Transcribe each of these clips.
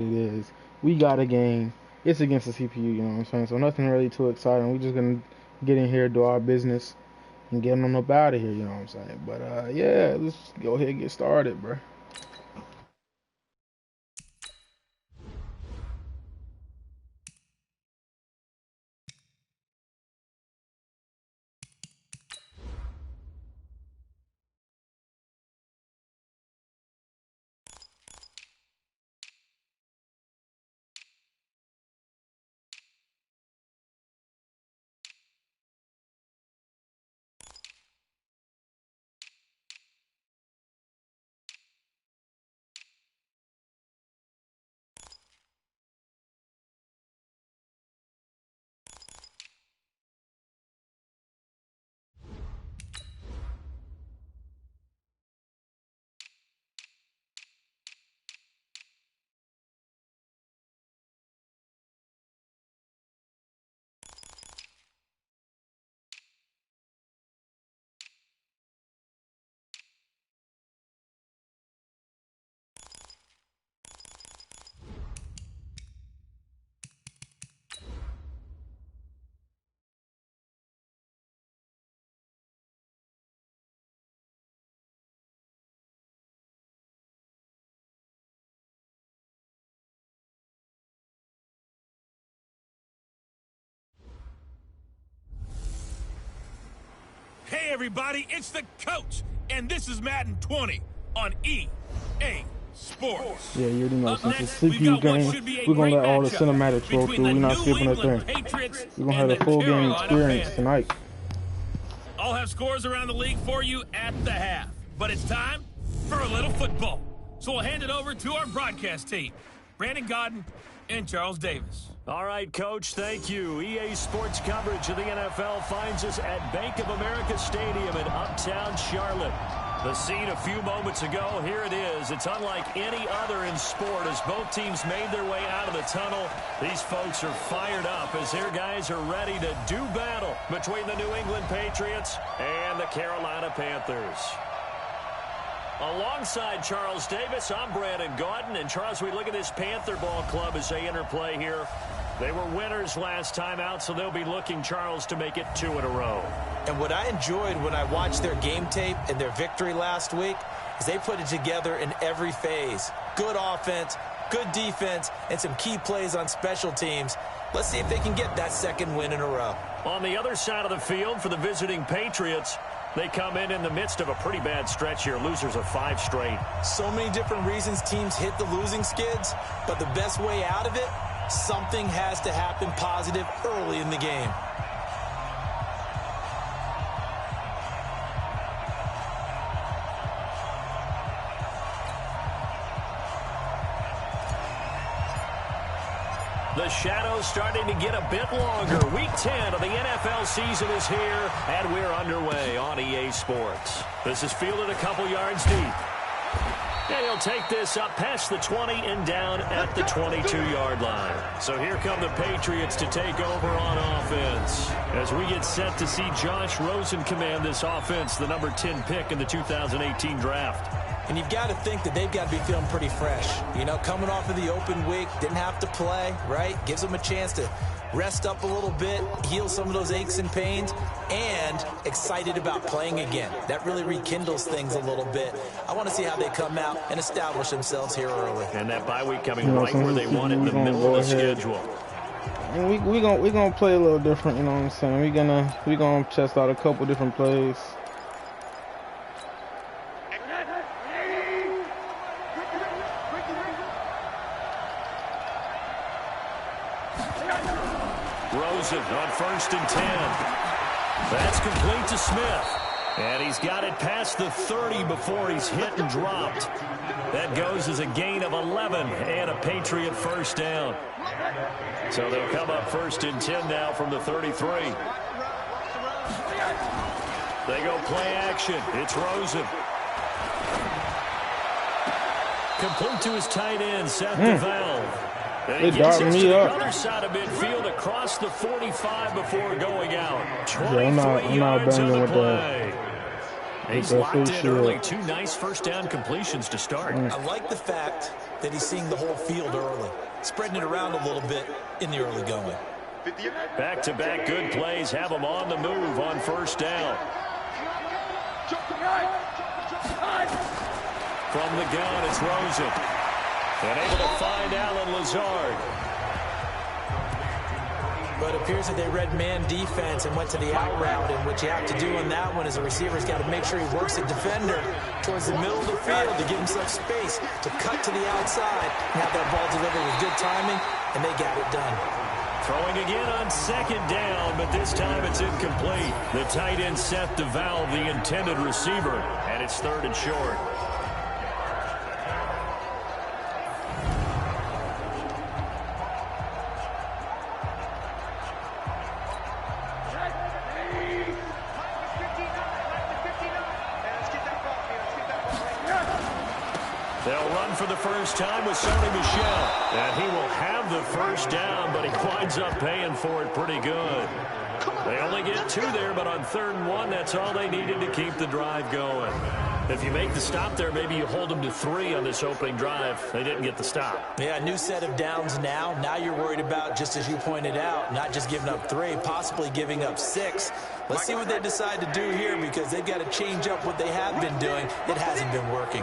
it is. We got a game. It's against the CPU, you know what I'm saying? So nothing really too exciting. We just gonna get in here, do our business, and get on up out of here, you know what I'm saying? But yeah, let's go ahead and get started, bro. Hey everybody, it's the coach, and this is Madden 20 on EA Sports. Yeah, you already know. Up Since next, the we've CPU got what game, should be a we're gonna great let all the matchup cinematics roll between through. the We're not New skipping a England thing. Patriots We're gonna and have the a full game Carolina experience Panthers. tonight. I'll have scores around the league for you at the half, but it's time for a little football. So we'll hand it over to our broadcast team, Brandon Godden and Charles Davis. All right, Coach, thank you. EA Sports coverage of the NFL finds us at Bank of America Stadium in Uptown Charlotte. The scene a few moments ago, here it is. It's unlike any other in sport as both teams made their way out of the tunnel. These folks are fired up as their guys are ready to do battle between the New England Patriots and the Carolina Panthers. Alongside Charles Davis, I'm Brandon Gaudin. And Charles, we look at this Panther ball club as they interplay here. They were winners last time out, so they'll be looking, Charles, to make it 2 in a row. And what I enjoyed when I watched their game tape and their victory last week is they put it together in every phase. Good offense, good defense, and some key plays on special teams. Let's see if they can get that second win in a row. On the other side of the field for the visiting Patriots, they come in the midst of a pretty bad stretch here. Losers of 5 straight. So many different reasons teams hit the losing skids, but the best way out of it, something has to happen positive early in the game. The shadow's starting to get a bit longer. Week 10 of the NFL season is here, and we're underway on EA Sports. This is fielded a couple yards deep. And he'll take this up past the 20 and down at the 22-yard line. So here come the Patriots to take over on offense. As we get set to see Josh Rosen command this offense, the number 10 pick in the 2018 draft. And you've got to think that they've got to be feeling pretty fresh. You know, coming off of the open week, didn't have to play, right? Gives them a chance to rest up a little bit, heal some of those aches and pains, and excited about playing again. That really rekindles things a little bit. I want to see how they come out and establish themselves here early. And that bye week coming right where they want it in the middle of the schedule. And we gonna play a little different, you know what I'm saying? We gonna test out a couple different plays. Rosen on 1st and 10. That's complete to Smith. And he's got it past the 30 before he's hit and dropped. That goes as a gain of 11 and a Patriot first down. So they'll come up 1st and 10 now from the 33. They go play action. It's Rosen. Complete to his tight end, Seth DeValve. They darting me up. Other side of midfield across the 45 before going out. Yeah, I'm not banging with that. He's locked in early. 2 nice first down completions to start. I like the fact that he's seeing the whole field early, spreading it around a little bit in the early going. Back-to-back good plays have him on the move on first down. From the gun, it's Rosen. And able to find Alan Lazard. But it appears that they read man defense and went to the out route, and what you have to do on that one is the receiver's got to make sure he works the defender towards the middle of the field to give himself space to cut to the outside and have that ball delivered with good timing, and they got it done. Throwing again on second down, but this time it's incomplete. The tight end Seth DeValve, the intended receiver, and it's 3rd and short. They'll run for the first time with Sony Michel. And he will have the first down, but he winds up paying for it pretty good. They only get 2 there, but on 3rd and 1, that's all they needed to keep the drive going. If you make the stop there, maybe you hold them to 3 on this opening drive. They didn't get the stop. Yeah, new set of downs now. Now you're worried about, just as you pointed out, not just giving up 3, possibly giving up 6. Let's see what they decide to do here, because they've got to change up what they have been doing. It hasn't been working.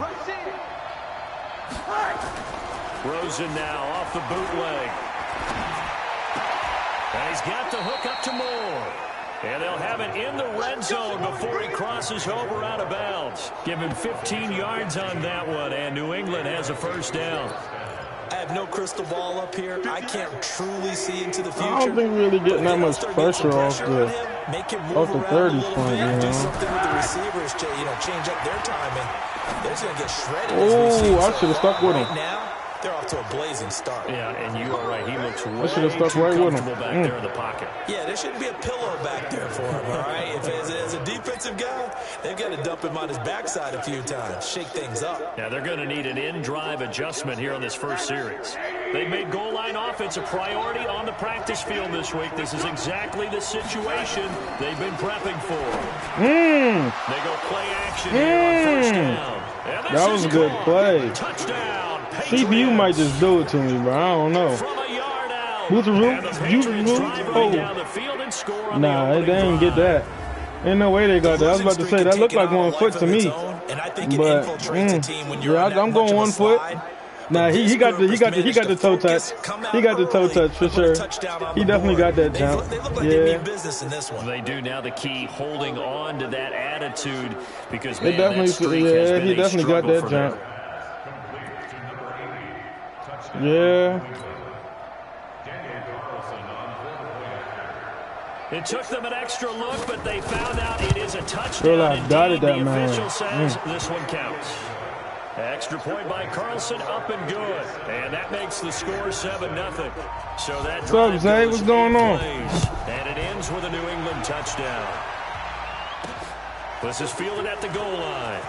Rosen now off the bootleg. And he's got the hook up to Moore. And they'll have it in the red zone before he crosses over out of bounds. Give him 15 yards on that one, and New England has a first down. I have no crystal ball up here. I can't truly see into the future. I don't think really getting that much pressure off the 30 point. Do something with the receivers to change up their timing. They're just going to get shredded. Oh, I should have stuck with him. Right now, they're off to a blazing start. Yeah, and you are right. He looks way stuck too right with him. comfortable back there in the pocket. Yeah, there shouldn't be a pillow back there for him, all right? If as a defensive guy, they've got to dump him on his backside a few times, shake things up. Now, they're going to need an in-drive adjustment here on this first series. They've made goal line offense a priority on the practice field this week. This is exactly the situation they've been prepping for. They go play action here on first down. That was a good play. Touchdown. CPU might just do it to me, but I don't know. From a yard out. Who's the roof? Oh. Nah, they didn't get that. Ain't no way they got that. I was about to say, that looked like 1 foot to me. But, yeah, I'm going 1 foot. Nah, he got the toe touch. He got the toe touch for sure. He definitely got that jump. Yeah. They do now. The key holding on to that attitude, because he definitely got that jump. Yeah. It took them an extra look, but they found out it is a touchdown. Girl, I dotted that, the man. official says this one counts. Extra point by Carlson, up and good. And that makes the score 7-0. So that what's up, Zay? What's going on? And it ends with a New England touchdown. This is fielded at the goal line.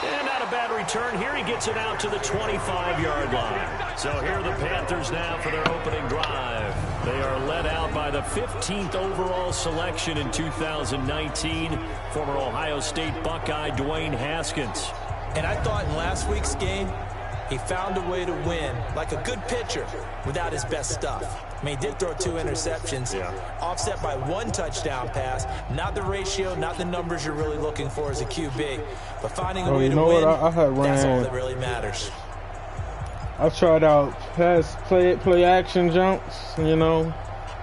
And not a bad return here. He gets it out to the 25-yard line. So here are the Panthers now for their opening drive. They are led out by the 15th overall selection in 2019, former Ohio State Buckeye Dwayne Haskins. And I thought in last week's game, he found a way to win, like a good pitcher, without his best stuff. I mean, he did throw 2 interceptions, offset by 1 touchdown pass. Not the ratio, not the numbers you're really looking for as a QB. But finding a way to win, that's all that really matters. I've tried out play action jumps,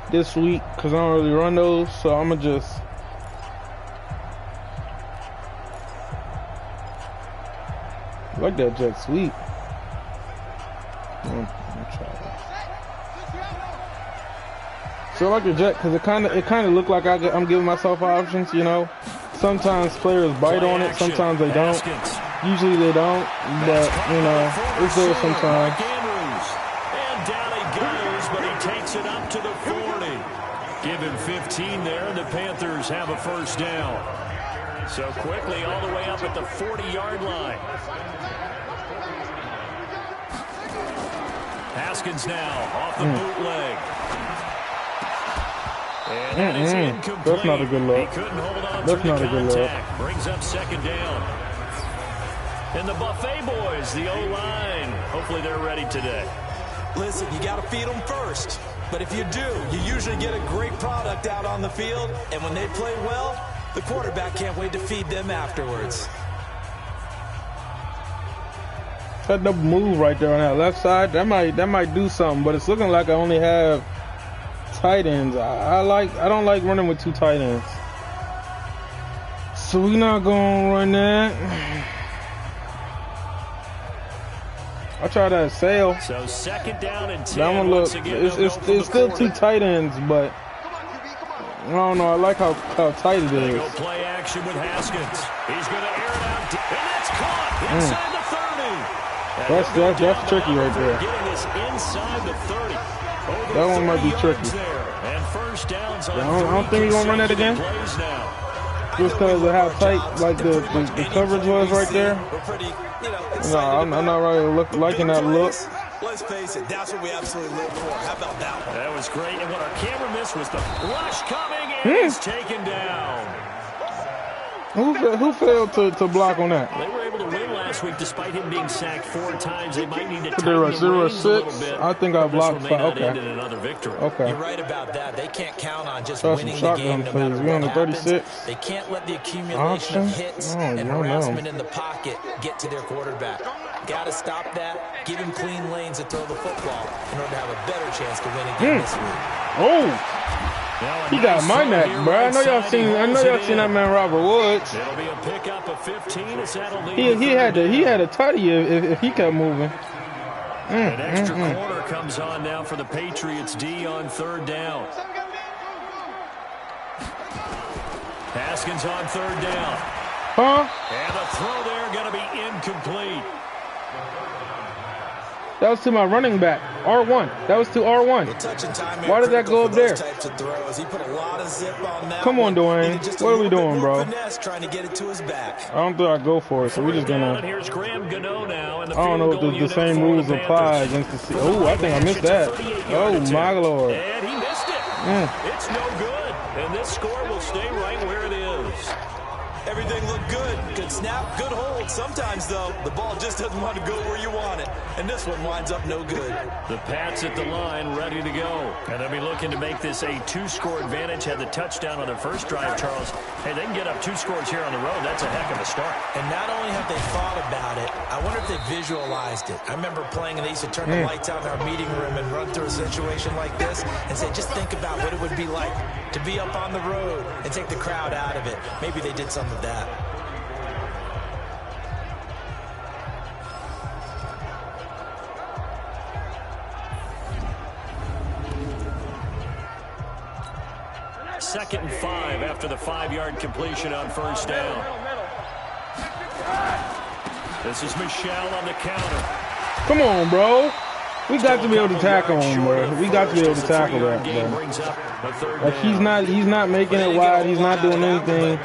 this week, because I don't really run those. So I'm going to just... I like that jet sweep. I'm try that. So I like the jet because it kind of looked like I'm giving myself options, Sometimes players bite on it, sometimes they don't. Usually they don't, but it's there sometimes. And down he goes, but he takes it up to the 40. Give him 15 there, and the Panthers have a first down. So quickly all the way up at the 40-yard line. Haskins now off the bootleg. And that is incomplete. That's not a good look. He couldn't hold on That's to not the a good look. contact. Brings up second down. And the Buffet boys, the O-line, hopefully they're ready today. Listen, you got to feed them first. But if you do, you usually get a great product out on the field. And when they play well, the quarterback can't wait to feed them afterwards. That double move right there on that left side, that might do something, but it's looking like I only have tight ends. I don't like running with two tight ends. So we're not gonna run that. I try that sail. So second down and 10. That one look, it's still two tight ends, but I don't know. I like how tight it is. Go play action with Haskins. He's going to air it out, and that's caught inside the 30. That's tricky right there. Getting this inside the 30. That one might be tricky. And first downs on I don't think we're gonna run that again. Just because of how tight, like the coverage was right there. No, I'm not really liking that look. Let's face it, that's what we absolutely live for. How about that one? That was great, and what our camera missed was the rush coming, and he's taken down. Who failed to block on that? They were able to win last week despite him being sacked 4 times. They might need to tighten They were the reins a little 0-6. bit. I think I blocked 5. Okay. Another victory. Okay. You're right about that. They can't count on just That's winning some the game no shotgun matter plays. We on what the happens. 36. They can't let the accumulation of hits and no. harassment in the pocket get to their quarterback. Got to stop that. Give him clean lanes to throw the football in order to have a better chance to win again this week. Oh! He got my neck, bro. I know y'all seen that man Robert Woods. It'll be a pickup of 15 as that'll lead He had a tutty if he kept moving. An extra corner comes on now for the Patriots D on third down. Haskins on third down. Huh? And the throw there going to be incomplete. That was to my running back, R1. That was to R1. Why did that go up there? Come on, Dwayne. What are we doing, bro? I don't think I go for it, so we're just gonna. I don't know if the same rules apply against the. Oh, I think I missed that. Oh my lord. And he missed it. It's no good, and this score will stay right where it is. Everything looked good. Good snap, good hold. Sometimes, though, the ball just doesn't want to go where you want it. And this one winds up no good. The Pats at the line, ready to go. And they'll be looking to make this a 2-score advantage. Had the touchdown on their first drive, Charles. Hey, they can get up 2 scores here on the road. That's a heck of a start. And not only have they thought about it, I wonder if they visualized it. I remember playing, and they used to turn the lights out in our meeting room and run through a situation like this and say, just think about what it would be like to be up on the road and take the crowd out of it. Maybe they did some of that. Second and 5 after the 5-yard completion on first down. This is Michelle on the counter. Come on, bro. We got to be able to tackle him, bro. We got to be able to tackle that, bro. Like he's not making it wide. He's not doing anything,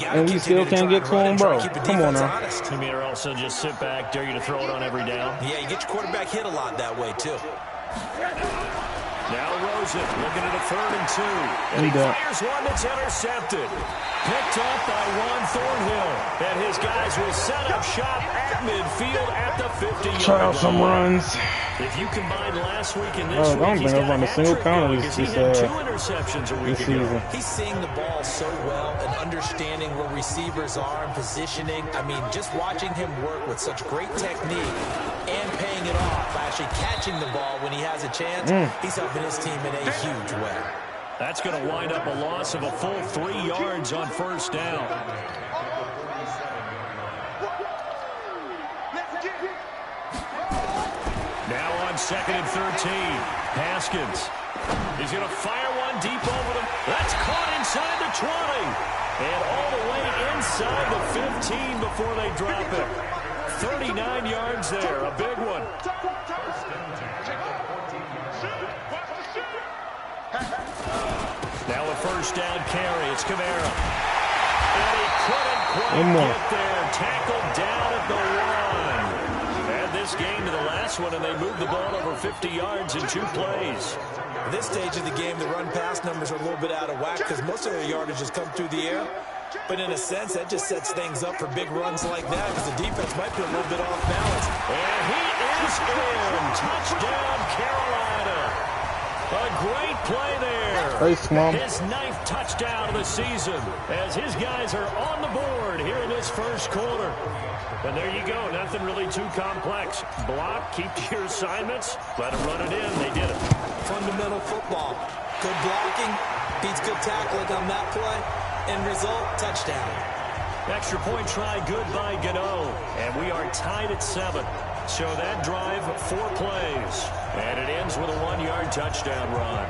and we still can't get to him, bro. Come on now. You mean also just sit back, dare you to throw it on every down? Yeah, you get your quarterback hit a lot that way too. Now Rosen looking at a 3rd and 2. And he fires one that's intercepted. Picked up by Juan Thornhill. And his guys will set up shop at midfield at the 50-yard line. Try out some runs. If you combine last week and this I don't think I've run a single counter this 2 interceptions a week ago. He's seeing the ball so well and understanding where receivers are and positioning. I mean, just watching him work with such great technique and paying it off by actually catching the ball when he has a chance, he's helping his team in a huge way. That's going to wind up a loss of a full 3 yards on first down. Now on 2nd and 13, Haskins. He's going to fire one deep over them. That's caught inside the 20. And all the way inside the 15 before they drop it. 39 yards there, a big one. Now a first down carry. It's Kamara. And he couldn't quite get there. Tackled down at the 1. And this game to the last one, and they moved the ball over 50 yards in 2 plays. At this stage of the game, the run-pass numbers are a little bit out of whack because most of their yardage has come through the air. But in a sense, that just sets things up for big runs like that because the defense might be a little bit off balance. And he is in. Touchdown, Carolina. A great play there. His 9th touchdown of the season as his guys are on the board here in this first quarter. And there you go. Nothing really too complex. Block, keep to your assignments, let them run it in. They did it. Fundamental football. Good blocking beats good tackling on that play. End result, touchdown. Extra point try, good by Gano. And we are tied at 7. So that drive, 4 plays. And it ends with a 1-yard touchdown run.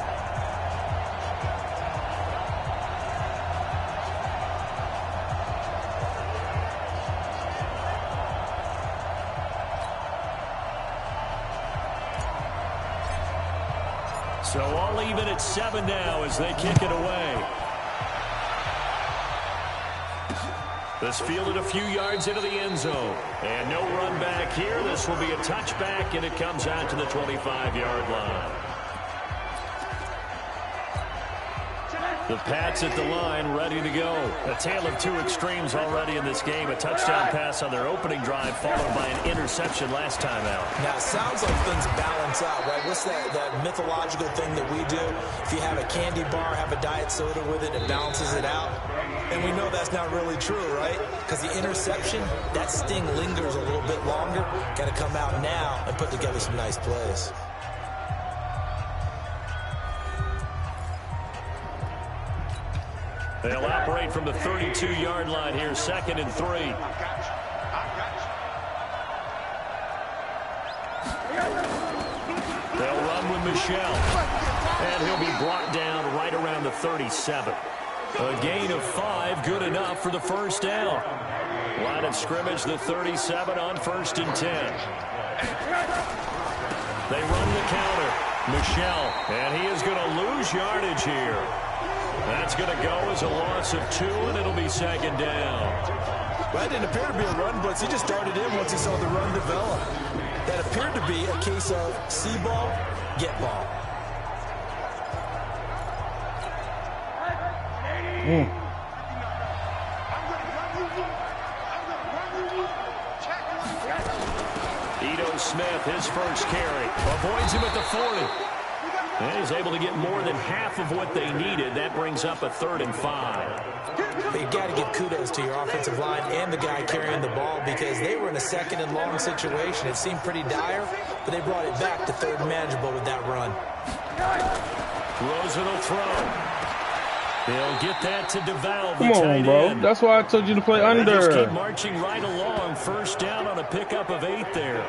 So all even at 7 now as they kick it away. This fielded a few yards into the end zone. And no run back here. This will be a touchback, and it comes out to the 25-yard line. The Pats at the line, ready to go. A tale of 2 extremes already in this game. A touchdown pass on their opening drive, followed by an interception last time out. Now, it sounds like things balance out, right? What's that mythological thing that we do? If you have a candy bar, have a diet soda with it, it balances it out. And we know that's not really true, right? Because the interception, that sting lingers a little bit longer. Got to come out now and put together some nice plays. They'll operate from the 32-yard line here, 2nd and 3. They'll run with Michelle. And he'll be brought down right around the 37. A gain of 5, good enough for the first down. Line of scrimmage, the 37 on 1st and 10. They run the counter. Michelle, and he is going to lose yardage here. That's going to go as a loss of 2, and it'll be 2nd down. Well, it didn't appear to be a run blitz. He just started in once he saw the run develop. That appeared to be a case of see ball, get ball. Ito Smith, his first carry, avoids him at the 40. And he's able to get more than half of what they needed. That brings up a 3rd and 5. But you got to give kudos to your offensive line and the guy carrying the ball because they were in a 2nd and long situation. It seemed pretty dire, but they brought it back to 3rd and manageable with that run. Rosen will throw. They'll get that to DeVal. Come on, bro. End. That's why I told you to play under. They just keep marching right along. First down on a pickup of 8 there.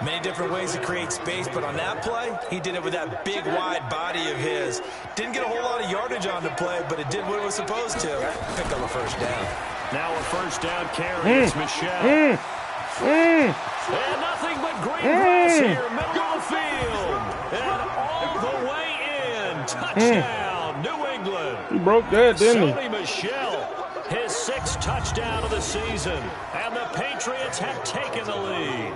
Many different ways to create space, but on that play, he did it with that big, wide body of his. Didn't get a whole lot of yardage on the play, but it did what it was supposed to. Pick up a first down. Now a first down carry. It's Michelle. And nothing but green grass here, middle of the field. And all the way in. Touchdown, New England. He broke that, didn't he? Sony Michel, his 6th touchdown of the season. And the Patriots have taken the lead.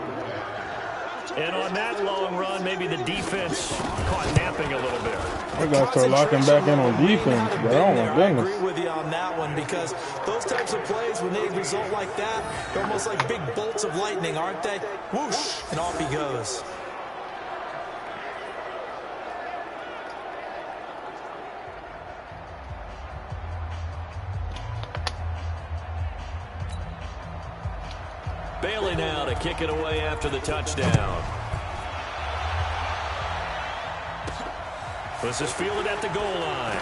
And on that long run, maybe the defense caught napping a little bit. I got to start locking back in on defense, but oh my goodness. I agree with you on that one because those types of plays, when they result like that, they're almost like big bolts of lightning, aren't they? Whoosh, and off he goes. Bailey now to kick it away after the touchdown. This is fielded at the goal line.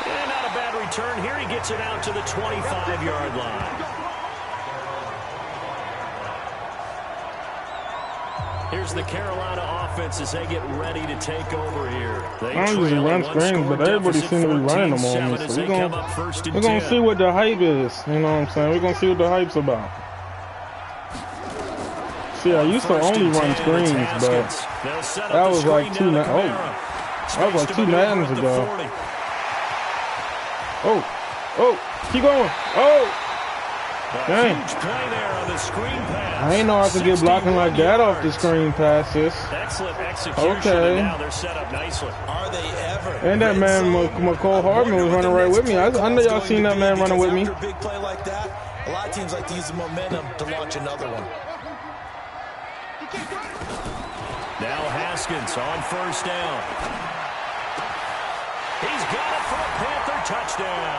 And not a bad return here. He gets it out to the 25-yard line. Here's the Carolina offense as they get ready to take over here. They I don't usually run screens, but everybody seems to be running them on me. So we're going to see what the hype is. You know what I'm saying? We're going to see what the hype's about. See, I used to only run screens, but that was like 2 Maddens ago. Oh, keep going. Oh, Dang. Huge play there on the screen pass. I ain't know I could get blocking like that off the screen passes. Excellent execution. Okay. And now they're set up nicely. Are they ever? And that man, McCole Hardman, was running right with me. I know y'all seen that man running with me. After a big play like that, a lot of teams like to use the momentum to launch another one. Now Haskins on first down. He's got it for a Panther touchdown.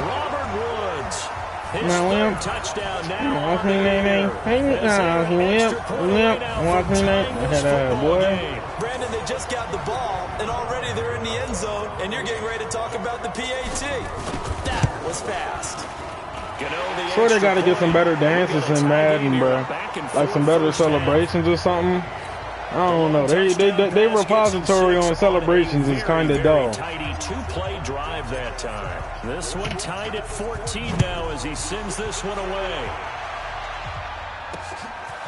Robert Woods. His third touchdown now. Brandon, they just got the ball, and already they're in the end zone, and you're getting ready to talk about the PAT. That was fast. Sure, they got to get some better dances in Madden, bro. Like some better celebrations or something. I don't know. They repository on celebrations is kind of dull. Tidy two-play drive that time. This one tied at 14 now as he sends this one away.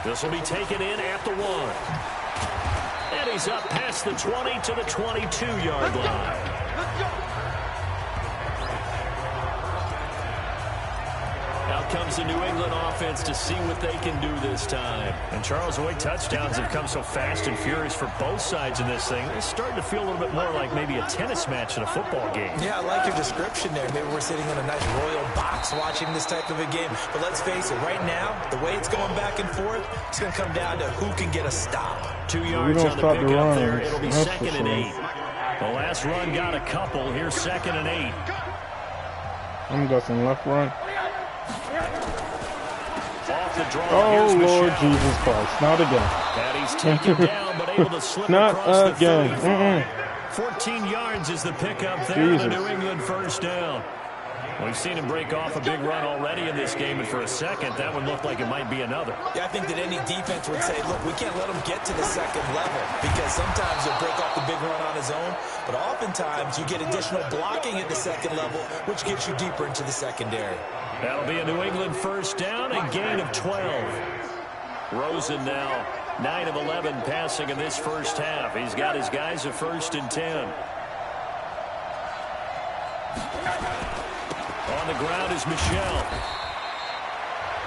This will be taken in at the 1. And he's up past the 20 to the 22-yard line. Out comes the New England offense to see what they can do this time. And Charles, the way touchdowns have come so fast and furious for both sides in this thing, it's starting to feel a little bit more like maybe a tennis match in a football game. Yeah, I like your description there. Maybe we're sitting in a nice royal box watching this type of a game. But let's face it, right now, the way it's going back and forth, it's going to come down to who can get a stop. 2 yards on the pickup there. It'll be 2nd and 8. The last run got a couple. Here's 2nd and 8. I'm guessing left run. Off the draw. Oh, Lord Jesus Christ. Not again. And he's taken down, but able to slip Not across again. the 14 yards is the pickup there. The New England first down. We've seen him break off a big run already in this game, and for a second, that one looked like it might be another. Yeah, I think that any defense would say, look, we can't let him get to the second level, because sometimes he'll break off the big run on his own, but oftentimes you get additional blocking at the second level, which gets you deeper into the secondary. That'll be a New England first down, a gain of 12. Rosen now 9 of 11 passing in this first half. He's got his guys a 1st and 10. On the ground is Michel.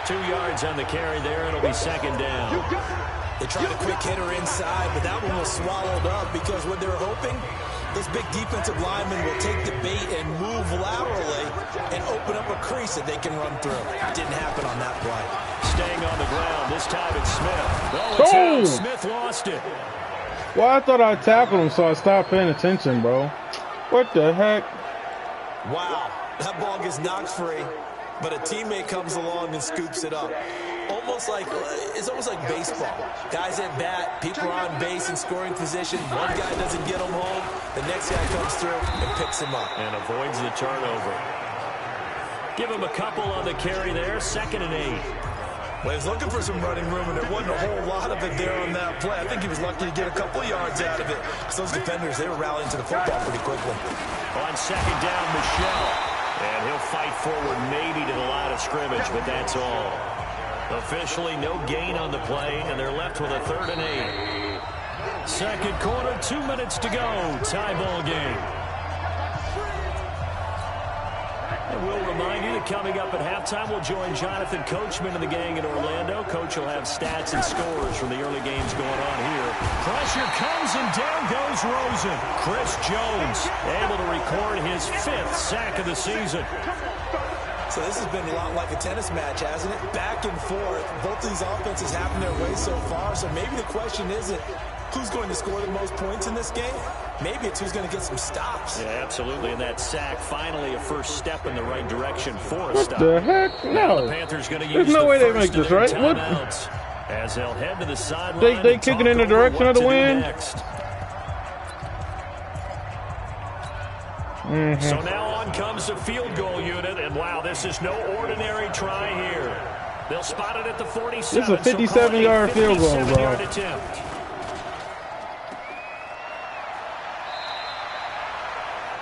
2 yards on the carry there. It'll be 2nd down. They tried a quick hitter inside, but that one was swallowed up because what they're hoping, this big defensive lineman will take the bait and move laterally and open up a crease that they can run through. It didn't happen on that play. Staying on the ground. This time it's Smith. Oh, it's out. Smith lost it. Well, I thought I tackled him, so I stopped paying attention, bro. What the heck? Wow. That ball gets knocked free, but a teammate comes along and scoops it up. It's almost like baseball. Guys at bat, people are on base in scoring position. One guy doesn't get him home. The next guy comes through and picks him up. And avoids the turnover. Give him a couple on the carry there. 2nd and 8. Well, he was looking for some running room, and there wasn't a whole lot of it there on that play. I think he was lucky to get a couple yards out of it. Because those defenders, they were rallying to the football pretty quickly. On 2nd down, Michel. And he'll fight forward maybe to the line of scrimmage, but that's all. Officially no gain on the play, and they're left with a 3rd and 8. Second quarter, 2 minutes to go. Tie ball game. And we'll remind you that coming up at halftime, we'll join Jonathan Coachman and the gang in Orlando. Coach will have stats and scores from the early games going on here. Pressure comes, and down goes Rosen. Chris Jones able to record his 5th sack of the season. So this has been a lot like a tennis match, hasn't it? Back and forth. Both these offenses having their way so far. So maybe the question isn't who's going to score the most points in this game. Maybe it's who's going to get some stops. Yeah, absolutely. And that sack, finally a first step in the right direction for a stop. What the heck? No. The Panthers going to use There's no way they make this, right? What? As they'll head to the sideline. They kick it in the direction of the wind? So now on comes the field goal unit, and wow, this is no ordinary try here. They'll spot it at the 47. This is a 57-yard field goal, bro. 57-yard attempt.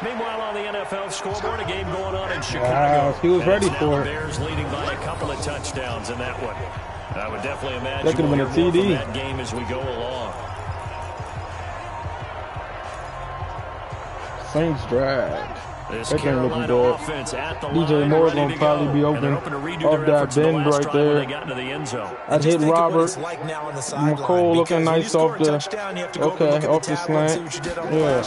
Meanwhile, on the NFL scoreboard, a game going on in Chicago. Wow, he was ready for the it. Bears leading by a couple of touchdowns in that one. I would definitely imagine that could have been a TD. That game as we go along. Saints drag. This That thing looking Carolina good. offense at the DJ line, Moore's ready gonna to probably go. be And they're open hoping to redo off their that efforts in the bend last right drive when there. they got into the end zone. I hit Robert. Like now on the McCole looking nice off the. Okay, off the slant. Yeah.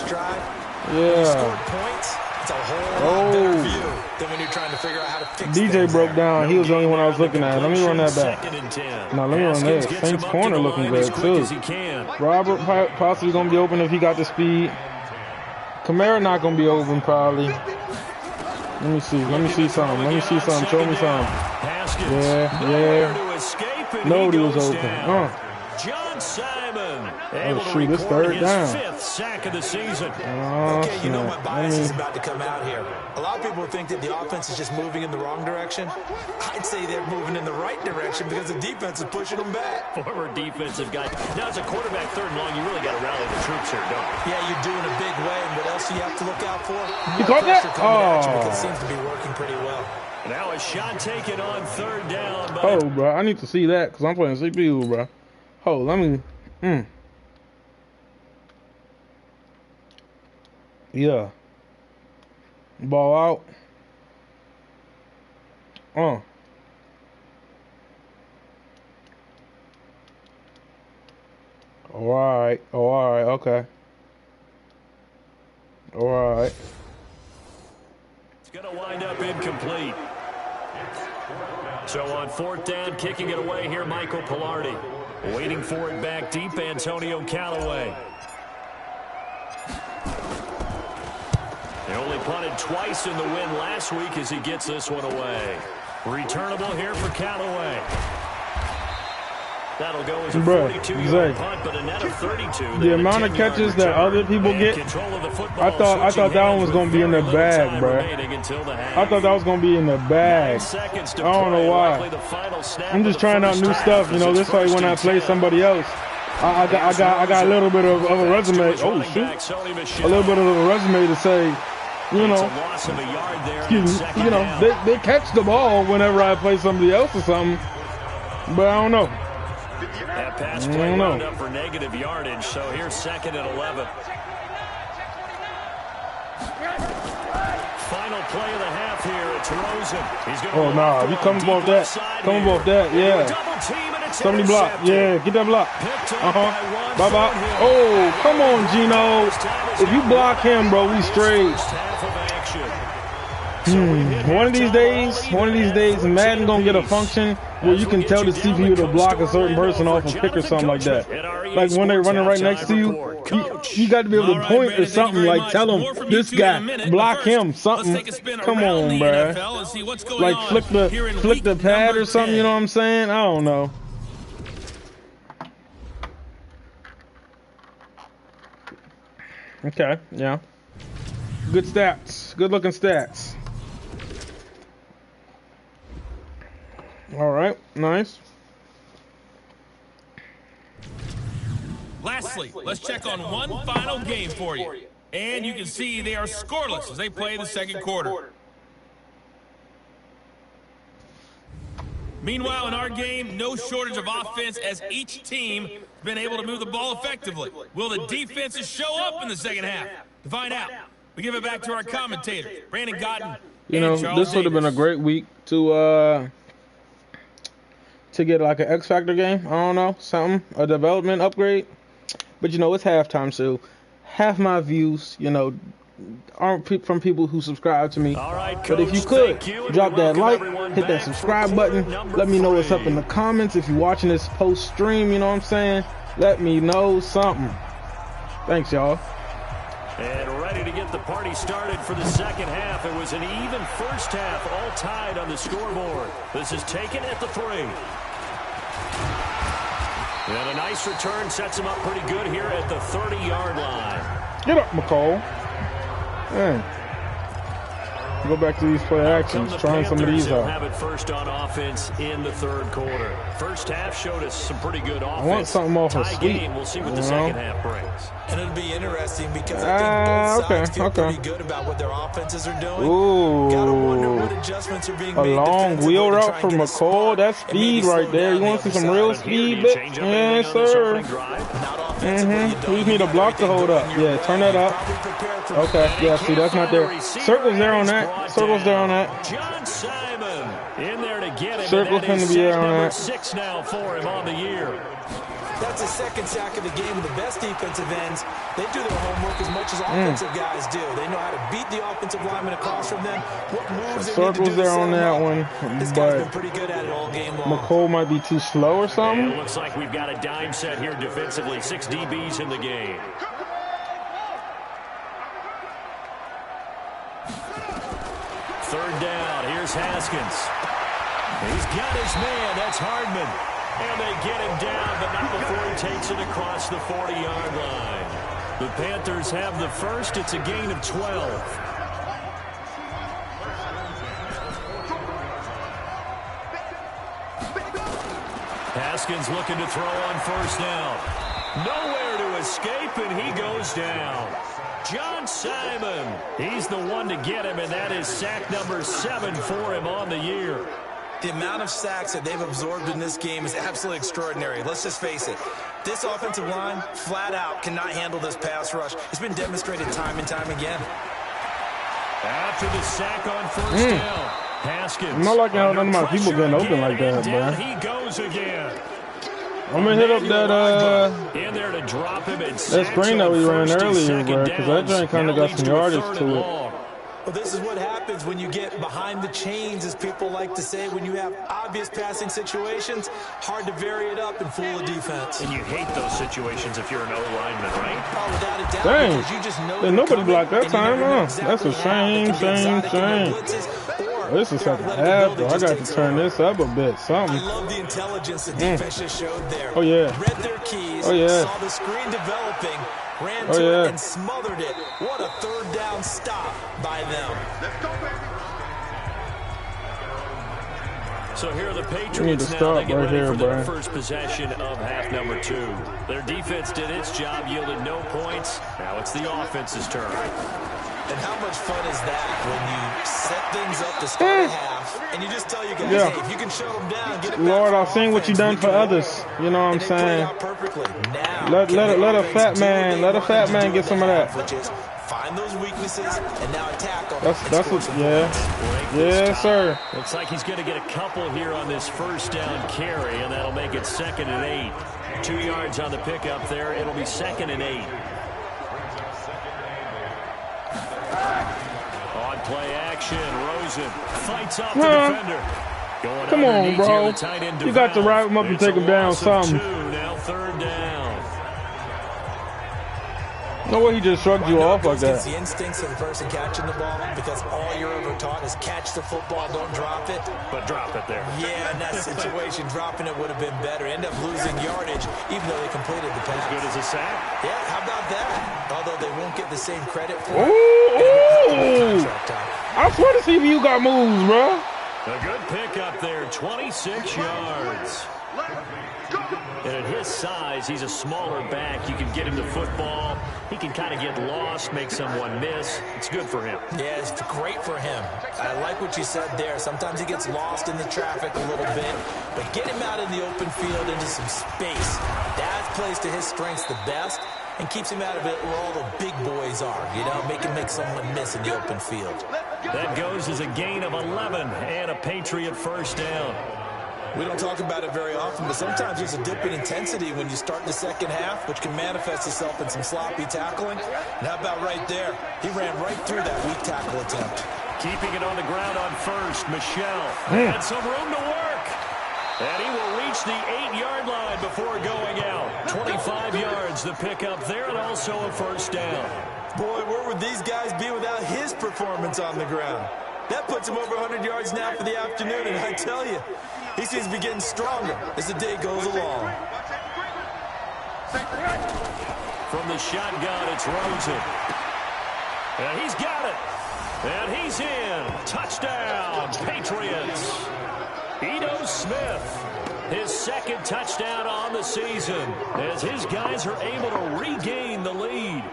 Yeah. Points. It's a whole lot better view than when you're trying to figure out how to fix DJ broke there. down. He was the only one I was looking at. Let me run that back. 2nd and 10. No, let me run that. Haskins gets Saints him up to corner the looking line as good quick too. as he can. Robert possibly gonna be open if he got the speed. Kamara not gonna be open probably. Let me see. Let me see something. Let me see something. Show me something. Yeah. Nobody was open. John Simon Oh shoot, this third down. 5th sack of the season. Okay, you know my bias is about to come out here. A lot of people think that the offense is just moving in the wrong direction. I'd say they're moving in the right direction because the defense is pushing them back. Former defensive guy. Now, as a quarterback, 3rd and long, you really got to rally the troops here, don't you? Yeah, you're doing a big way, and what else do you have to look out for? You caught that? Because it seems to be working pretty well. Now a shot taken on 3rd down. But Oh, bro, I need to see that because I'm playing CPU, bro. Oh, let me. Yeah. Ball out. Alright. Alright. Okay. Alright. it's going to wind up incomplete. So on 4th down, kicking it away here, Michael Pilardi. Waiting for it back deep, Antonio Callaway. They only punted twice in the win last week as he gets this one away. Returnable here for Callaway. That'll go as a 42-yard punt, but a net of 32. The amount of catches that other people get, I thought that one was going to be in the bag, bro. I thought that was going to be in the bag. I don't know why. I'm just trying out new stuff, you know. This way, when I play somebody else, I got a little bit of a resume. Oh shoot, a little bit of a resume to say, you know, excuse me, you know, they catch the ball whenever I play somebody else or something, but I don't know. That pass play wound up for negative yardage, so here's 2nd and 11. Final play of the half here. It's Rosen. He's going nah, you coming off that. Coming off that, yeah. Somebody block. Yeah, get that block. Bye-bye. Oh, come on, Gino. If you block him, bro, we straight. One of these days, Madden gonna get a function where you can tell the CPU to block a certain person off a pick or something like that. Like when they're running right next to you, you got to be able to point or something. Like tell them this guy, block him, something. Come on, bro. Like flick the pad or something. You know what I'm saying? I don't know. Okay, yeah. Good stats. Good looking stats. All right, nice. Lastly, let's check on one final game for you. And you can see they are scoreless as they play the 2nd quarter. Meanwhile, in our game, no shortage of offense as each team has been able to move the ball effectively. Will the defenses show up in the 2nd half? To find out, we give it back to our commentators, Brandon Godden. You know, this would have been a great week to get like an X Factor game. I don't know, something, a development upgrade. But you know, it's halftime, so half my views, you know, aren't from people who subscribe to me. Right, but if you could, drop that like, hit that subscribe button. Let me know what's up in the comments. If you're watching this post stream, you know what I'm saying? Let me know something. Thanks, y'all. And ready to get the party started for the 2nd half. It was an even 1st half, all tied on the scoreboard. This is taken at the 3. And a nice return sets him up pretty good here at the 30-yard line. Get up, McCall. Man. Go back to these play actions, trying some of these out. Have it first on offense in the 3rd quarter. 1st half showed us some pretty good offense. I want something off of sweet. We'll see what the 2nd half brings. And it'll be interesting because I think both sides feel pretty good about what their offenses are doing. Ooh. Gotta wonder what adjustments are being made. A long wheel route from McCall. That's speed right there. You want to see some real speed, bitch? Yes, sir. We just need a block to hold up. Yeah, turn that up. Okay, yeah, see, that's not there. Circle's there on that. Circle's there on that. John Simon in there to get him. Circle's finna be there on number that. 6 now for him on the year. That's the second sack of the game. The best defensive ends, they do their homework as much as offensive guys do. They know how to beat the offensive lineman across from them. What moves they need to do Circle's there on that one, This guy's been but pretty good at it all game long. McCole might be too slow or And something. it looks like we've got a dime set here defensively. 6 DBs in the game. Third down. Here's Haskins. He's got his man. That's Hardman. And they get him down, but not before he takes it across the 40-yard line. The Panthers have the first. It's a gain of 12. Haskins looking to throw on first down. Nowhere to escape, and he goes down. John Simon, he's the one to get him, and that is sack number 7 for him on the year. The amount of sacks that they've absorbed in this game is absolutely extraordinary. Let's just face it. This offensive line, flat out, cannot handle this pass rush. It's been demonstrated time and time again. After the sack on first down, Haskins. I'm not liking how none of my people getting open like that, down bro. he goes again. I'm gonna hit up In there to drop him and that screen that we ran earlier, bro, because that joint kind of got some yardage to it. Well, this is what happens when you get behind the chains, as people like to say. When you have obvious passing situations, hard to vary it up and fool a defense. And you hate those situations if you're an O-lineman, right? Oh, without a doubt. Dang. Because you just know Did nobody coming, block that and you time, never know huh? exactly That's a how. They shame, can be exotic in their shame. blitzes, or This is they're second athletic half, ability though. I just got to takes turn over. this up a bit. Something. I love the intelligence the defense just showed there. Oh, yeah. Read their keys, Oh, yeah. saw the screen developing, ran Oh, to yeah. it, and smothered it. What a third down stop by them. So here are the We need Patriots to now. stop They get right ready here, for their bro. first possession of half number 2. Their defense did its job, yielded no points. Now it's the offense's turn. And how much fun is that when you set things up to start a half, and you just tell your guys, Yeah. hey, if you can shut them down, get it back Lord, for I've seen what you offense, done we for can others. You know what I'm And they played saying? out perfectly. Now, Let can the a offense fat do man, what they let a wanted fat to man do get in some the of half, that. which is find those weaknesses and now attack them. That's what, yeah. Yes, sir. Looks like he's going to get a couple here on this first down carry, and that'll make it 2nd and 8. 2 yards on the pickup there. It'll be 2nd and 8. On play action, Rosen fights off the defender. Going Come on, underneath bro. here, the tight end You got to Duval. ride him up and It's take a him down loss of something. 2, now 3rd down. No way he just shrugged you off like It's that. the instincts of the person catching the ball, because all you're ever taught is catch the football, don't drop it. But drop it there. Yeah, in that situation, dropping it would have been better. End up losing yardage, even though they completed the pass. As good as a sack. Yeah, how about that? Although they won't get the same credit for it. Ooh, ooh. Contract time. I swear the CPU got moves, bro. A good pickup there, 26 yards. And at his size, he's a smaller back. You can get him the football. He can kind of get lost, make someone miss. It's good for him. Yeah, it's great for him. I like what you said there. Sometimes he gets lost in the traffic a little bit, but get him out in the open field into some space. That plays to his strengths the best and keeps him out of it where all the big boys are, you know, make someone miss in the open field. That goes as a gain of 11 and a Patriot first down. We don't talk about it very often, but sometimes there's a dip in intensity when you start the second half, which can manifest itself in some sloppy tackling. And how about right there? He ran right through that weak tackle attempt. Keeping it on the ground on first, Michelle had some room to work. And he will reach the 8-yard line before going out. 25 yards the pickup there, and also a first down. Boy, where would these guys be without his performance on the ground? That puts him over 100 yards now for the afternoon, and I tell you, he seems to be getting stronger as the day goes along. From the shotgun, it's Rosen. And he's got it. And he's in. Touchdown, Patriots. Ito Smith, his 2nd touchdown on the season, as his guys are able to regain the lead.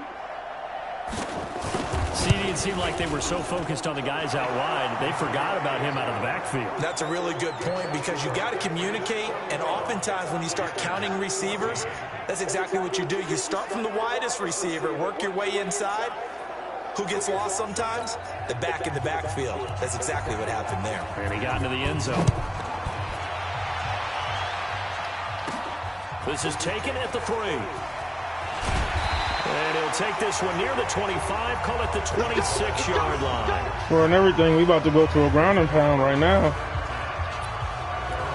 It seemed like they were so focused on the guys out wide, they forgot about him out of the backfield. That's a really good point, because you got to communicate, and oftentimes when you start counting receivers, that's exactly what you do. You start from the widest receiver, work your way inside, Who gets lost sometimes? The back in the backfield. That's exactly what happened there. And he got into the end zone. This is taken at the 3. And he'll take this one near the 25, call it the 26-yard line. Well, and everything, we about to go to a ground and pound right now.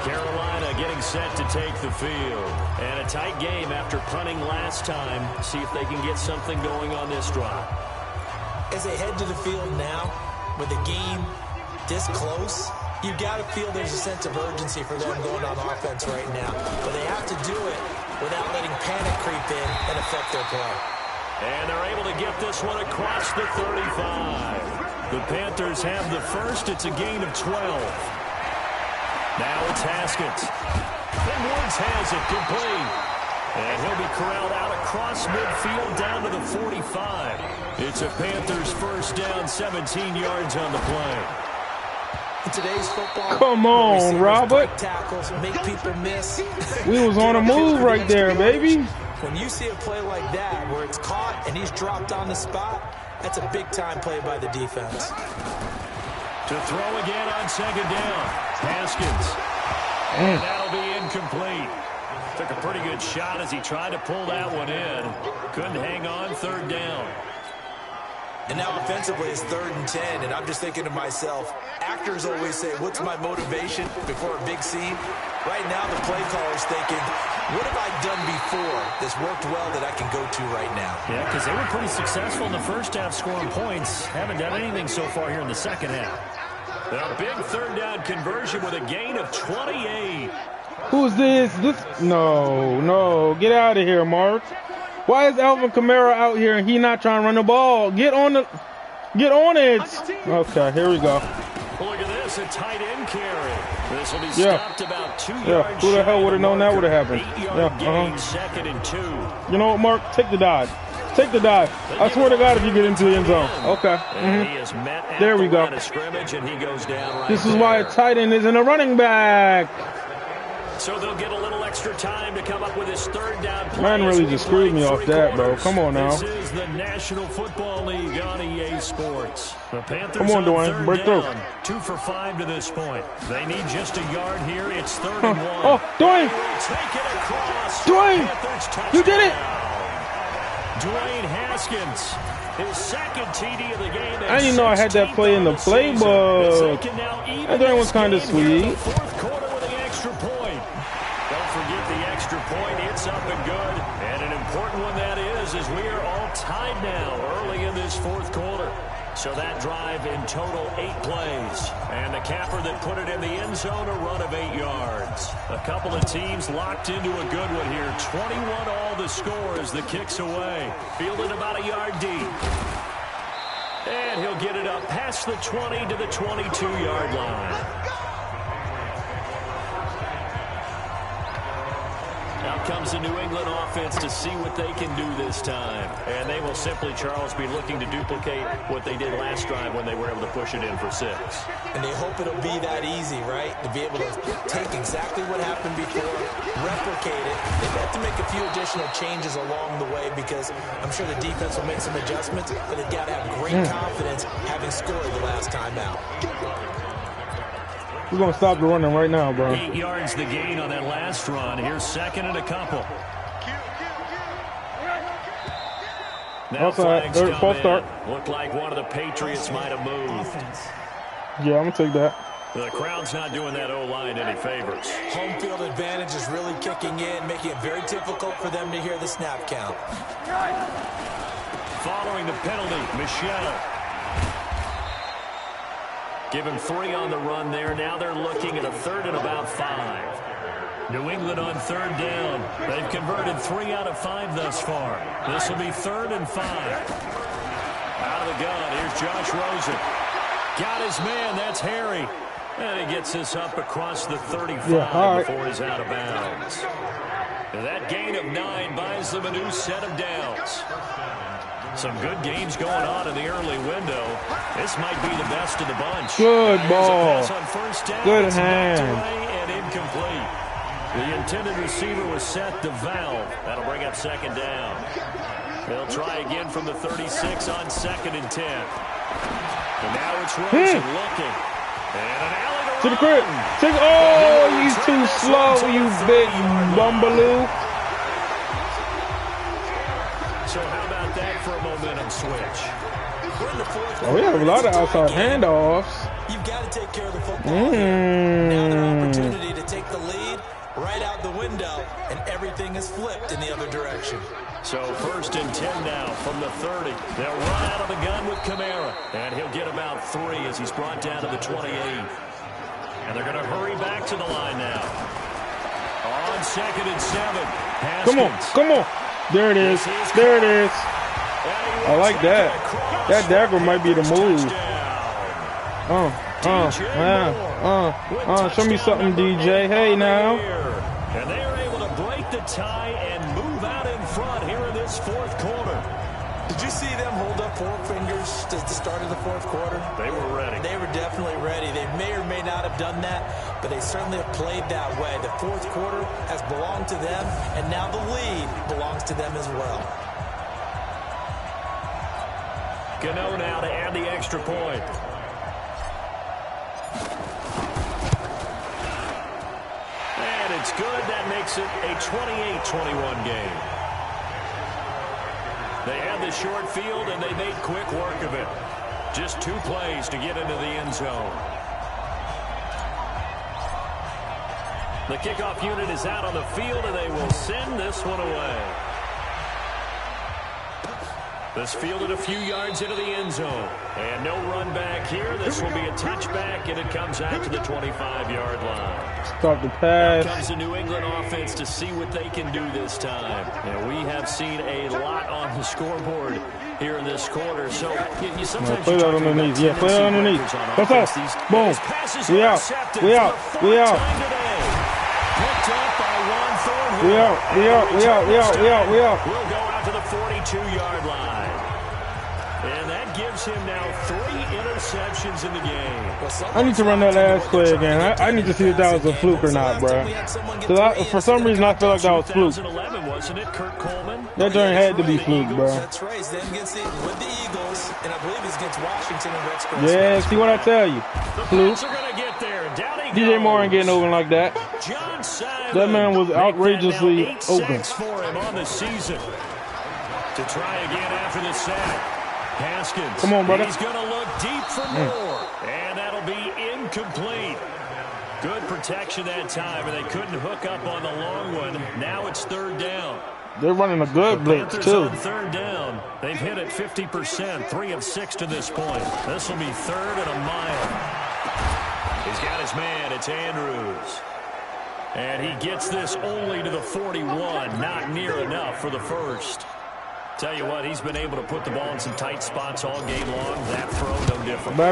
Carolina getting set to take the field. And a tight game after punting last time. See if they can get something going on this drive. As they head to the field now, with the game this close, you've got to feel there's a sense of urgency for them going on offense right now. But they have to do it without letting panic creep in and affect their play. And they're able to get this one across the 35. The Panthers have the first. It's a gain of 12. Now it's Haskins. And Woods has it complete. And he'll be corralled out across midfield down to the 45. It's a Panthers first down, 17 yards on the play. In today's football, come on, Robert. Tackles, make people miss. We was on a move right there, baby. When you see a play like that where it's caught and he's dropped on the spot, that's a big-time play by the defense. To throw again on second down. Haskins. And that'll be incomplete. Took a pretty good shot as he tried to pull that one in. Couldn't hang on, third down. And now offensively it's 3rd and 10, and I'm just thinking to myself, actors always say, what's my motivation before a big scene? Right now the play caller's thinking, what have I done before that's worked well that I can go to right now? Yeah, because they were pretty successful in the first half scoring points. Haven't done anything so far here in the second half. A big third down conversion with a gain of 28. Who's this? No. Get out of here, Mark. Why is Alvin Kamara out here and he not trying to run the ball? Get on it. Okay, here we go. Look at this, a tight end carry. This will be stopped about 2 yards. Yeah, who the hell would have known that would have happened? 8-yard gain, second and 2. You know what, Mark? Take the dive. Take the dive. I swear to God if you get into the end zone. Okay. There we go. This is why a tight end isn't a running back. So they'll get a little extra time to come up with his third down play. Man really just screwed me off that, bro. Come on now. This is the National Football League on EA Sports. The Panthers come on, Dwayne. Break through. 2 for 5 to this point. They need just a yard here. It's 3rd and 1. Oh, Dwayne. Take it across. Dwayne. You did it. Dwayne Haskins, his second TD of the game. I didn't know I had that play in the playbook. That thing was kind of sweet. Fourth quarter with an extra point. Don't forget the extra point. It's up and good. And an important one that is we are all tied now early in this fourth quarter. So that drive in total 8 plays. And the capper that put it in the end zone, a run of 8 yards. A couple of teams locked into a good one here. 21 all the score as the kick's away. Fielded about a yard deep. And he'll get it up past the 20 to the 22-yard line. Out comes the New England offense to see what they can do this time. And they will simply, Charles, be looking to duplicate what they did last drive when they were able to push it in for 6. And they hope it'll be that easy, right? To be able to take exactly what happened before, replicate it. They've got to make a few additional changes along the way because I'm sure the defense will make some adjustments, but they've got to have great confidence having scored the last time out. We're going to stop the running right now, bro. 8 yards the gain on that last run. Here's second and a couple. Now outside, false start. Looked like one of the Patriots might have moved. Yeah, I'm going to take that. The crowd's not doing that O-line any favors. Home field advantage is really kicking in, making it very difficult for them to hear the snap count. Following the penalty, Michelle. Give him 3 on the run there. Now they're looking at a 3rd and about 5. New England on 3rd down. They've converted 3 out of 5 thus far. This will be 3rd and 5. Out of the gun, here's Josh Rosen. Got his man, that's Harry. And he gets this up across the 35 before he's out of bounds. And that gain of 9 buys them a new set of downs. Some good games going on in the early window. This might be the best of the bunch. Good ball. Good hand. And incomplete. The intended receiver was set to Valve. That'll bring up second down. They'll try again from the 36 on 2nd and 10. And now it's Rosen looking. And an alley to the crib. Oh, he's too slow, you big bumbaloo. So how about that for a momentum switch? We're in the fourth Oh, we have a lot of outside handoffs. You've got to take care of the football. Now their opportunity to take the lead right out the window, and everything is flipped in the other direction. So 1st and 10 now from the 30. They'll run out of the gun with Kamara, and he'll get about 3 as he's brought down to the 28. And they're going to hurry back to the line now. On 2nd and 7. Haskins. Come on. There it is. There it is. I like that. That dagger might be the move. Show me something, DJ. Hey, now. And they are able to break the tie and move out in front here in this 4th quarter. Did you see them hold up 4 fingers at the start of the 4th quarter? They were ready. They were definitely ready. They may or may not have done that, but they certainly have played that way. The 4th quarter has belonged to them, and now the lead belongs to them as well. Gano now to add the extra point. And it's good. That makes it a 28-21 game. They had the short field, and they made quick work of it. Just 2 plays to get into the end zone. The kickoff unit is out on the field, and they will send this one away. This fielded a few yards into the end zone. And no run back here. This will be a touchback, and it comes out to the 25-yard line. Start the pass. Now comes the New England offense to see what they can do this time. And we have seen a lot on the scoreboard here in this quarter. So you sometimes play that underneath. Yeah, play that underneath. That's us. Boom. We out. We out. We out. Picked up by Juan Thornhill. We out. We out. We out. We out. We out. We out. We'll go out to the 42-yard line. And that gives him now 3 interceptions in the game. I need to run that last play again. I need to see if that was a fluke or not, bro. Because for some reason, I feel like that was fluke. 2011, wasn't it, Kurt Coleman? That joint had to be fluke, bro. That's right. He's then against with the Eagles, and I believe he's against Washington and Rex. Yeah, see what I tell you. Fluke. DJ Moore ain't getting open like that. That man was outrageously open. For him on the season. To try again after the sack. Haskins. Come on, brother. He's going to look deep for more. And that'll be incomplete. Good protection that time, and they couldn't hook up on the long one. Now it's 3rd down. They're running a good blitz, too. On 3rd down. They've hit it 50%, 3 of 6 to this point. This will be 3rd and a mile. He's got his man. It's Andrews. And he gets this only to the 41. Not near enough for the first. Tell you what, he's been able to put the ball in some tight spots all game long. That throw, no different. I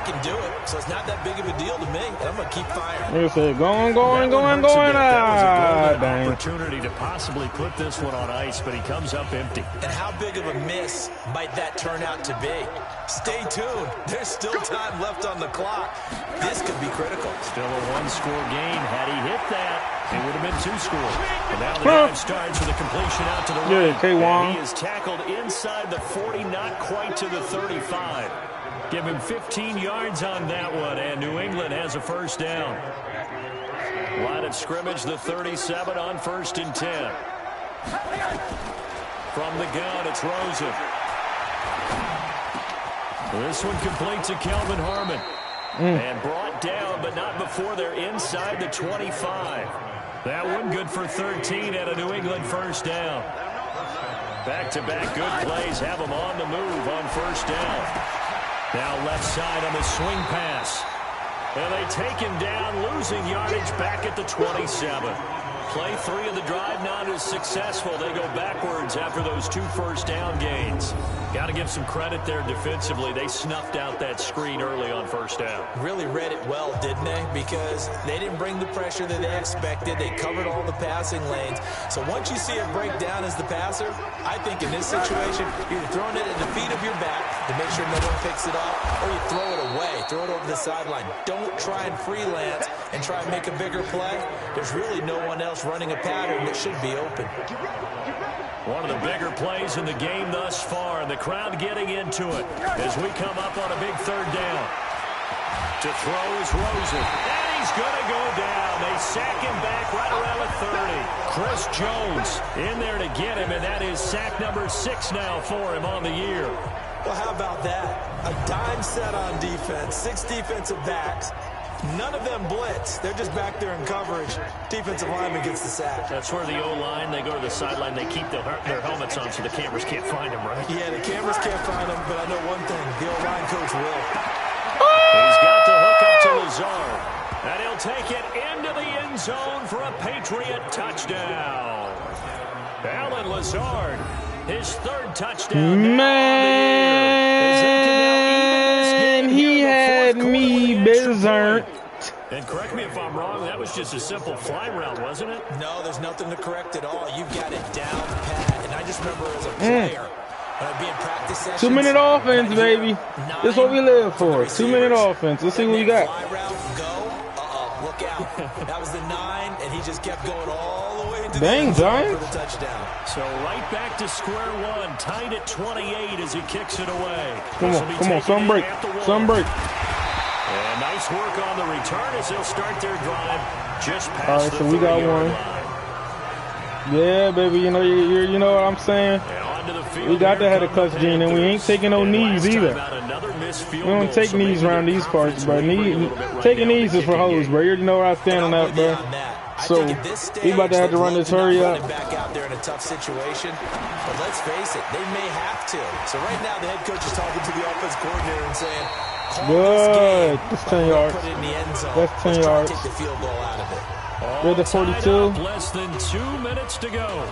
can do it, so it's not that big of a deal to me. I'm going to keep firing. Like I said, going. That was a golden Dang. opportunity to possibly put this one on ice, but he comes up empty. And how big of a miss might that turn out to be? Stay tuned. There's still time left on the clock. This could be critical. Still a 1-score game. Had he hit that, it would have been 2 scores. And now the drive starts with a completion out to the right. K-Wong. He is tackled inside the 40, not quite to the 35. Give him 15 yards on that one, and New England has a first down. Line of scrimmage, the 37 on 1st and 10. From the gun, it's Rosen. This one complete to Kelvin Harmon. And brought down, but not before they're inside the 25. That one good for 13 at a New England first down. Back-to-back good plays have them on the move on first down. Now left side on the swing pass. And they take him down, losing yardage back at the 27. Play 3 of the drive not as successful. They go backwards after those 2 first-down gains. Got to give some credit there defensively. They snuffed out that screen early on first down. Really read it well, didn't they? Because they didn't bring the pressure that they expected. They covered all the passing lanes. So once you see it break down as the passer, I think in this situation, you're throwing it at the feet of your back to make sure no one picks it up, or you throw it away, throw it over the sideline. Don't try and freelance and try and make a bigger play. There's really no one else just running a pattern that should be open. One of the bigger plays in the game thus far, and the crowd getting into it as we come up on a big third down. To throw is Rosen, and he's going to go down. They sack him back right around the 30. Chris Jones in there to get him, and that is sack number 6 now for him on the year. Well, how about that? A dime set on defense, 6 defensive backs. None of them blitz. They're just back there in coverage. Defensive lineman gets the sack. That's where the O-line, they go to the sideline, they keep their helmets on so the cameras can't find them, right? Yeah, the cameras can't find them, but I know one thing. The O-line coach will. He's got the hook up to Lazard. And he'll take it into the end zone for a Patriot touchdown. Alan Lazard, his 3rd touchdown. Man, he had me berserked. And correct me if I'm wrong, that was just a simple fly route, wasn't it? No, there's nothing to correct at all. You've got it down pat. And I just remember as a player, be in practice sessions, 2-minute offense, baby. This is what we live for. 2-minute offense. Let's see what we got. Fly route, go. Look out. That was the 9, and he just kept going all the way into the end zone for the touchdown. So right back to square one, tied at 28 as he kicks it away. Come on, some break. And nice work on the return as they'll start their drive just past all right, so we got one. Yeah, baby, you know what I'm saying? We got to have a clutch gene, and we ain't taking no knees either. We don't take knees around these parts, bro. Taking knees is for hoes, bro. You know where I stand on that, bro. So we about to have to run this hurry up. Back out there in a tough situation, but let's face it, they may have to. So right now, the head coach is talking to the offense coordinator and saying, "Good, that's 10 yards. Put it in the end zone. That's 10 yards. Take the field goal out of it." We're at the 42. Less than 2 minutes to go.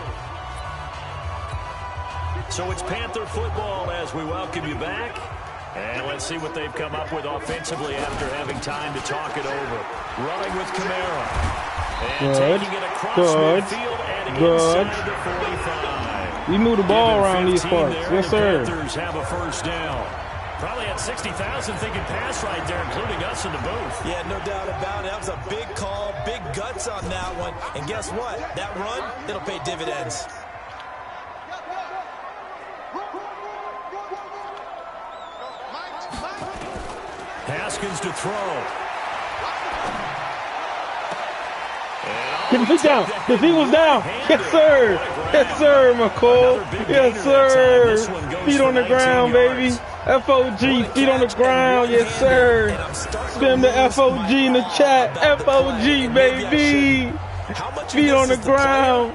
So it's Panther football as we welcome you back. And let's see what they've come up with offensively after having time to talk it over. Running with Kamara. And taking it across midfield and inside the 45. We move the ball around these parts. Yes, sir. The Panthers have a first down. Probably had 60,000 thinking pass right there, including us in the booth. Yeah, no doubt about it. That was a big call, big guts on that one. And guess what? That run, it'll pay dividends. Haskins to throw. Get his feet down. His feet was down. Yes, sir. Yes, sir, McCall. Yes, sir. Feet on the ground, baby. F.O.G. Feet on the ground. Yes, sir. Spam the F.O.G. in the chat. F.O.G. baby. Feet on the ground.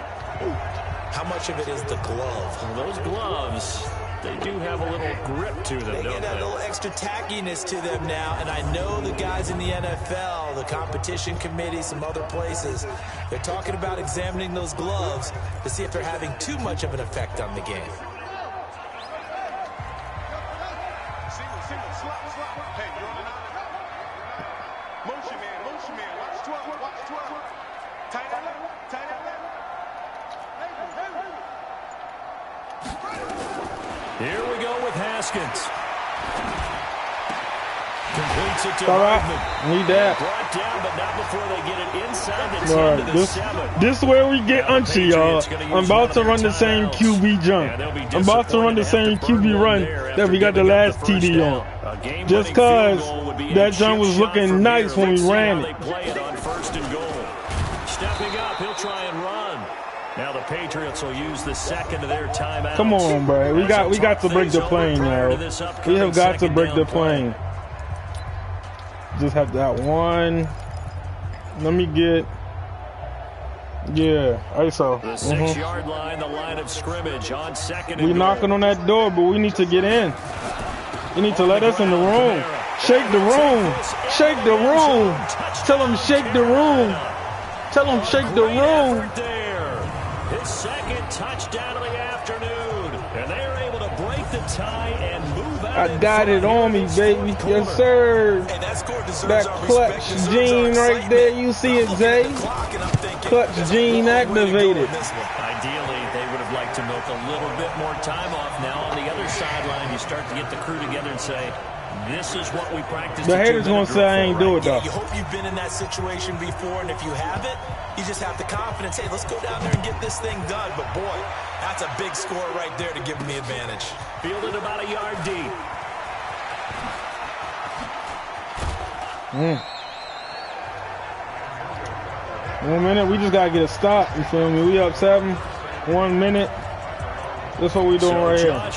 How much of it is the glove? Well, those gloves, they do have a little grip to them, They get a little extra tackiness to them now, and I know the guys in the NFL, the competition committee, some other places, they're talking about examining those gloves to see if they're having too much of an effect on the game. Here we go with Haskins. Completes it to all right. Hardman. Need that. Brought down, but not before they get it inside the 10 to the 7. This is where we get unchy, y'all. I'm about to run the same QB jump. I'm about to run the same QB run that we got the last TD on. Just because that jump was looking nice when we ran it. They play it on 1st and goal. Stepping up, he'll try and run. Now the Patriots will use the second of their timeout. Come on, bro. We got to break the plane, yo. We have got to break the plane. Just have that one. Let me get. Yeah, ISO. The 6-yard line, the line of scrimmage on 2nd and goal. We knocking on that door, but we need to get in. You need to let us in the room. Shake the room. Shake the room. Tell them shake the room. Tell them shake the room. His second touchdown of the afternoon. And they are able to break the tie and move out. I got it on me, baby. Yes, sir. That clutch gene right there. You see it, Zay? Clutch gene activated. Ideally, they would have liked to milk a little bit more time off. Now on the other sideline, you start to get the crew together and say, This is what we practiced. The haters gonna say I ain't do it though. You hope you've been in that situation before, and if you haven't, you just have the confidence. Hey, let's go down there and get this thing done. But boy, that's a big score right there to give them the advantage. Fielded about a yard deep. 1 minute, we just gotta get a stop. You feel me? We up 7. 1 minute. That's what we doing right here.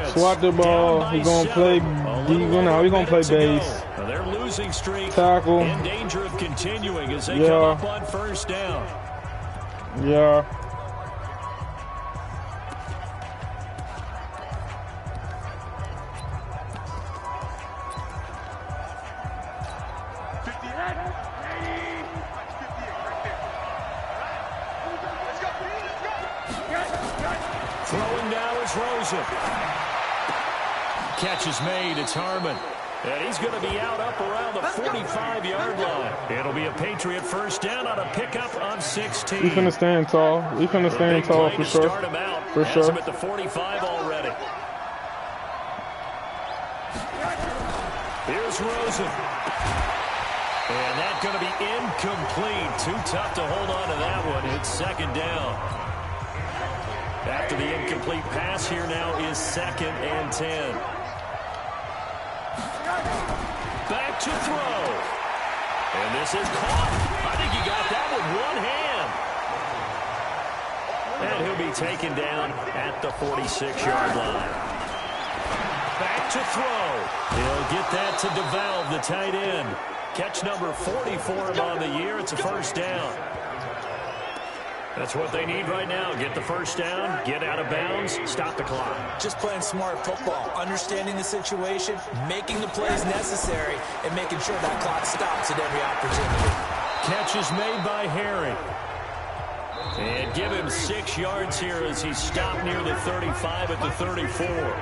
Swat the ball. He gonna play D1 now. We gonna play base. Their losing streak tackle. In danger of continuing as they come up on first down. Yeah. Throwing down is Rosen. Catch is made. It's Harmon. And he's going to be out up around the 45-yard line. It'll be a Patriot first down on a pickup of 16. We finna stand tall. We finna stand tall for sure. For sure. Him at the 45 already. Here's Rosen. And that's going to be incomplete. Too tough to hold on to that one. It's second down. After the incomplete pass, here now is 2nd and 10. Back to throw. And this is caught. I think he got that with one hand. And he'll be taken down at the 46-yard line. Back to throw. He'll get that to DeValve, the tight end. Catch number 40 for him on the year. It's a first down. That's what they need right now. Get the first down, get out of bounds, stop the clock. Just playing smart football, understanding the situation, making the plays necessary, and making sure that clock stops at every opportunity. Catch is made by Harry. And give him 6 yards here as he stopped near the 35 at the 34.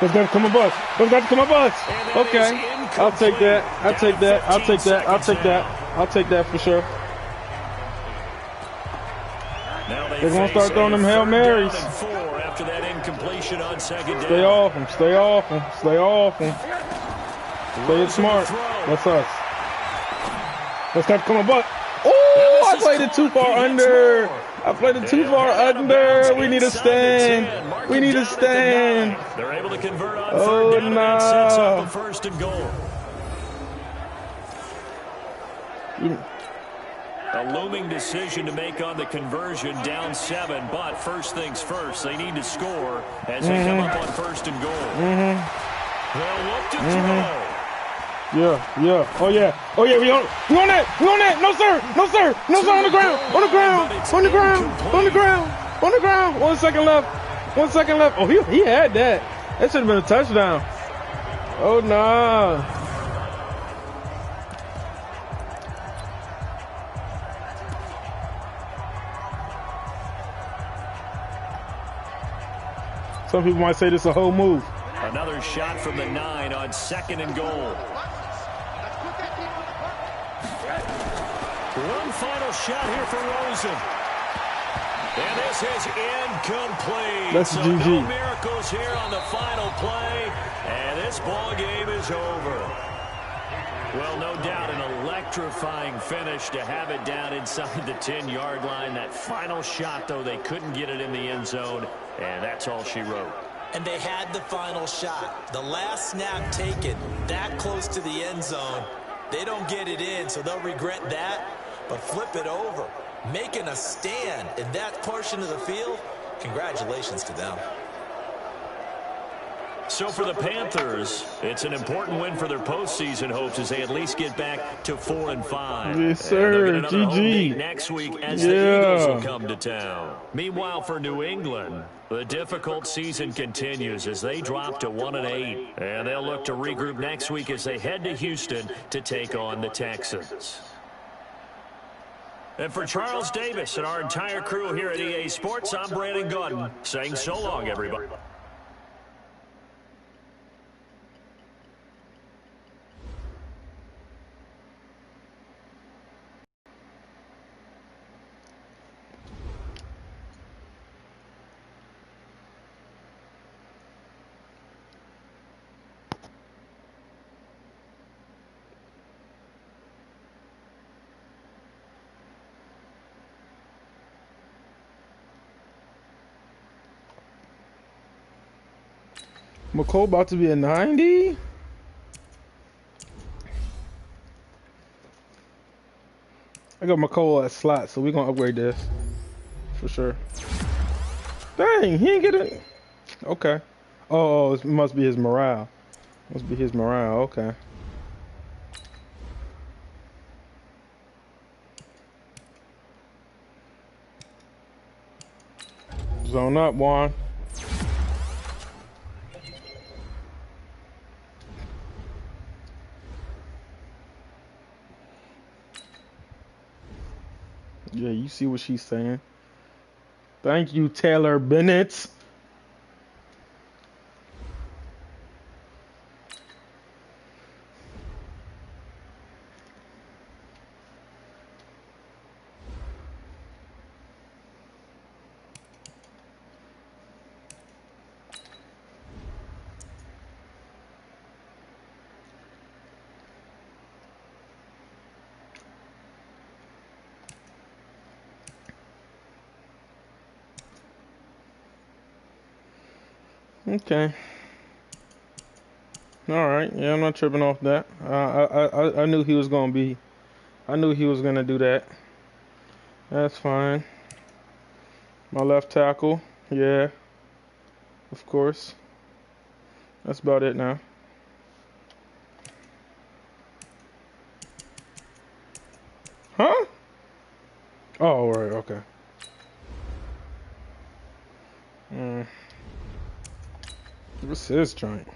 Let's go to come a bus. Let's go to come a bus. Okay. I'll take that. I'll take that. I'll take that. I'll take that. I'll take that for sure. They're going to start throwing them Hail Marys. After that incompletion on second down. Stay off them. Stay off them. Stay off them. Play it smart. That's us. Let's go to come a bus. Oh, I played it too far under. I played it too far under. We need a stand. We need a stand. They're able to convert on third down, and that sets up the first and goal. A looming decision to make on the conversion, down 7, but first things first, they need to score as they come up on first and goal. They'll look to throw. Yeah. Oh, yeah. We on that. No, sir. On the ground. On the ground. 1 second left. Oh, he had that. That should have been a touchdown. Oh, nah. Some people might say this is a whole move. Another shot from the 9 on 2nd and goal. One final shot here for Rosen. And this is incomplete. That's so GG. No miracles here on the final play. And this ball game is over. Well, no doubt an electrifying finish to have it down inside the 10-yard line. That final shot, though, they couldn't get it in the end zone. And that's all she wrote. And they had the final shot. The last snap taken that close to the end zone. They don't get it in, so they'll regret that. But flip it over, making a stand in that portion of the field, congratulations to them. So for the Panthers, it's an important win for their postseason hopes as they at least get back to 4-5. Yes, sir. GG. Next week as the Eagles will come to town. Meanwhile, for New England, the difficult season continues as they drop to 1-8. And they'll look to regroup next week as they head to Houston to take on the Texans. And for Charles Davis and our entire crew here at EA Sports, I'm Brandon Gaudin saying so long, everybody. McCole about to be a 90? I got McCole at slot, so we're going to upgrade this. For sure. Dang, he ain't get it. Okay. Oh, it must be his morale. Must be his morale, okay. Zone up, Juan. Yeah, you see what she's saying. Thank you, Taylor Bennett. Okay. All right. Yeah, I'm not tripping off that. I knew he was gonna be. I knew he was gonna do that. That's fine. My left tackle. Yeah. Of course. That's about it now. Huh? Oh, right. Okay. What's this joint?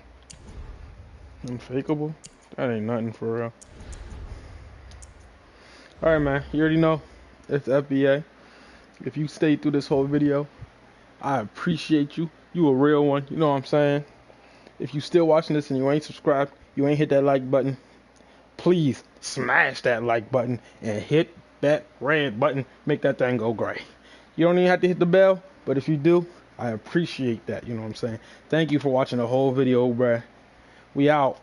Unfakeable? That ain't nothing for real. Alright, man. You already know. It's FBA. If you stayed through this whole video, I appreciate you. You a real one. You know what I'm saying? If you still watching this and you ain't subscribed, you ain't hit that like button, please smash that like button and hit that red button. Make that thing go gray. You don't even have to hit the bell, but if you do, I appreciate that. You know what I'm saying? Thank you for watching the whole video, bruh. We out.